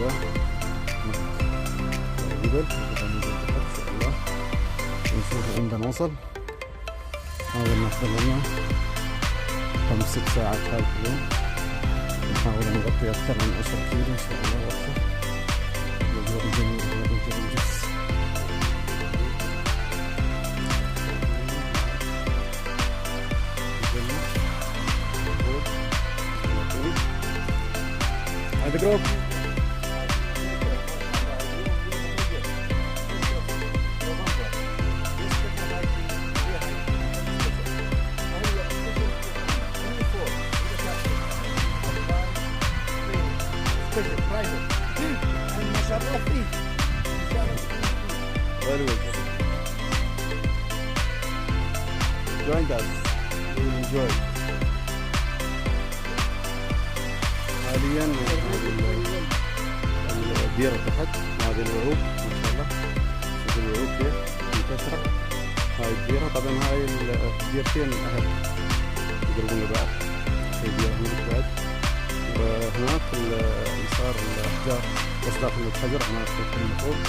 هذا الجبل، ننزل تحت إن شاء الله ونشوف عندنا نوصل. هذا ناخذ لنا 5-6 ساعات هاي في اليوم، نحاول نغطي أكثر من 10 كيلو إن شاء الله وقفة. الأجواء الجميلة هذا الجبل جس. هذا جروب join us, we will enjoy. حاليا الديرة تحت، هذه الوعوب ما شاء الله، شوف الوعوب كيف منتشرة. هاي الديرة، طبعا هاي الديرتين أهل يقربون لبعض، في ديرة هناك بعد، وهناك يسار الأحجار بس داخل الحجر هناك في فوق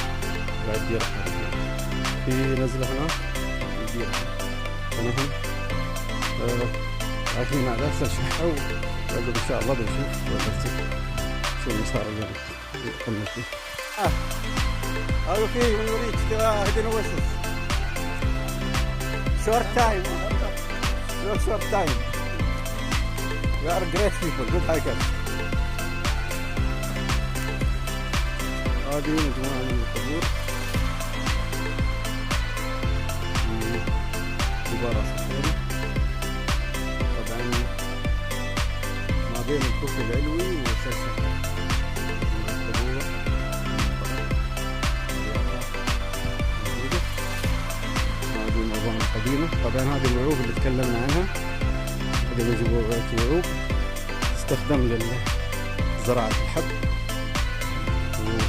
بعد ديرة خارجية. في نزلة هناك الديرة، فنحن عايشين على سلشحة وقبل إن شاء الله بنشوف شو المسار اللي نكمل فيه. هذا فيه بنوريك ترى هدي نوسس short time, short time. We are great people, good hikers. هذه مجموعة من القبور في جبارة صخرية، طبعا ما بين الكوخ العلوي والسلسلة القبور موجودة. هذه المعظم القديمة، طبعا هذه الوعوب اللي تكلمنا عنها، هذه مجموعة وعوب تستخدم لزراعة الحب،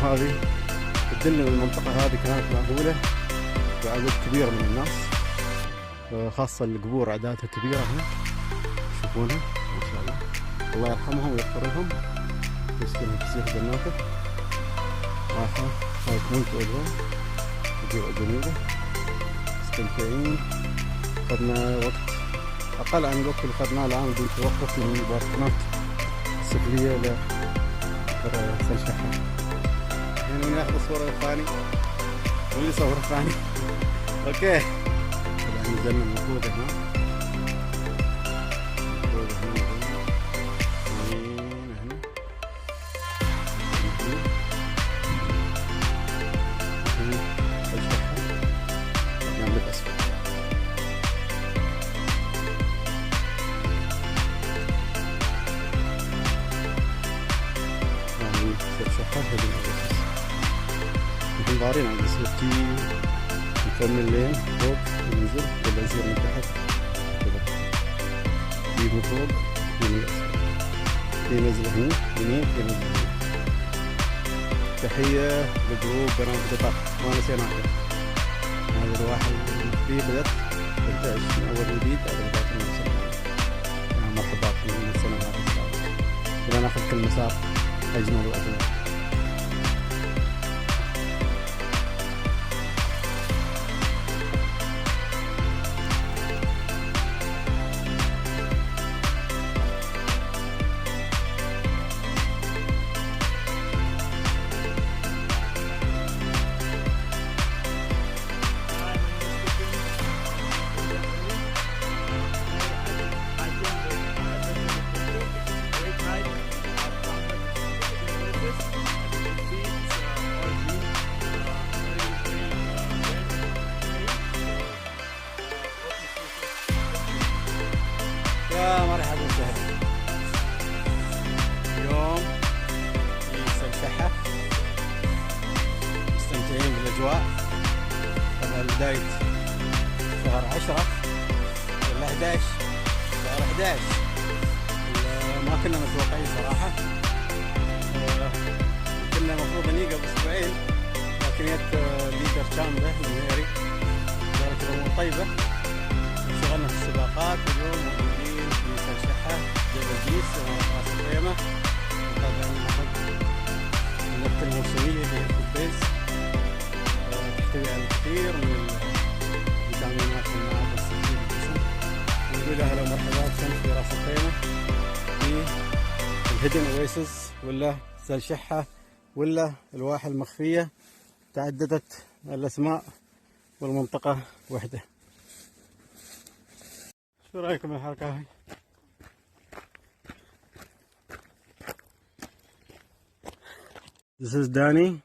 وهذه تدل ان المنطقة هذه كانت مأهولة بعدد كبير من الناس، خاصة القبور أعدادها كبيرة هنا تشوفونها ما شاء الله. الله يرحمهم ويغفر لهم ويسكنهم فسيح جناته. هاي كنت أجواء جميلة، مستمتعين. أخذنا وقت أقل عن الوقت اللي أخذناه الآن بدون توقف من الباركنات السفلية لسلشحة. هنا ناخذ الصورة الثانية واللي صور الثاني. اوكي طبعا نزلنا المفروض هنا، ضارين عند السوتي نكمل لين فوق وننزل ولا نزير من تحت كذا، في من فوق في من الأسفل، في نزلة هنا يمين في نزلة هنا. تحية لجروب بنات قطر ما نسينا أحد. هذا الواحد فيه بدأت تنتعش من أول جديد على بداية المسار. مرحبا فيكم من السنة هذه إن شاء الله. إذا ناخذ كل مسار أجمل وأجمل. يا مرحبا وسهلا. اليوم في سلشحة مستمتعين بالأجواء. طبعا بداية شهر 10 ولا 11 شهر 11 ما كنا متوقعين صراحة. كنا المفروض نيجي قبل أسبوعين، لكن جت ليدر شاملة المهيري قالت الأمور طيبة، اشتغلنا في السباقات. واليوم موجودين في سلشحة جبل جيس راس الخيمة. طبعا ناخذ الأكلات الموسمية اللي هي الخبيز، تحتوي على الكثير من الفيتامينات والمعادن الصحية للجسم. نقول أهلا ومرحبا بكم في راس الخيمة في الهيدن اويسس ولا سال شحة ولا الواحة المخفية. تعددت الأسماء والمنطقة وحدة. شو رأيكم الحركة هاي؟ This is Danny.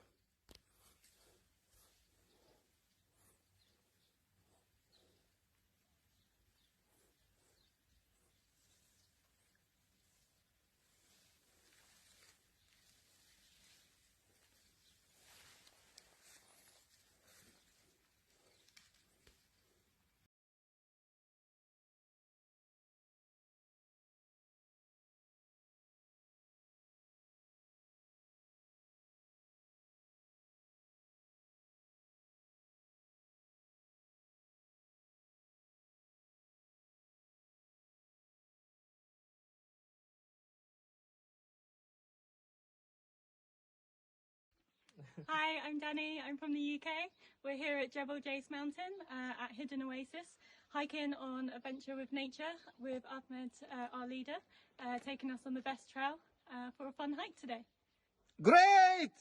Hi, I'm Danny. I'm from the UK. We're here at Jebel Jais Mountain at Hidden Oasis, hiking on adventure with nature with Ahmed, our leader, taking us on the best trail for a fun hike today. Great!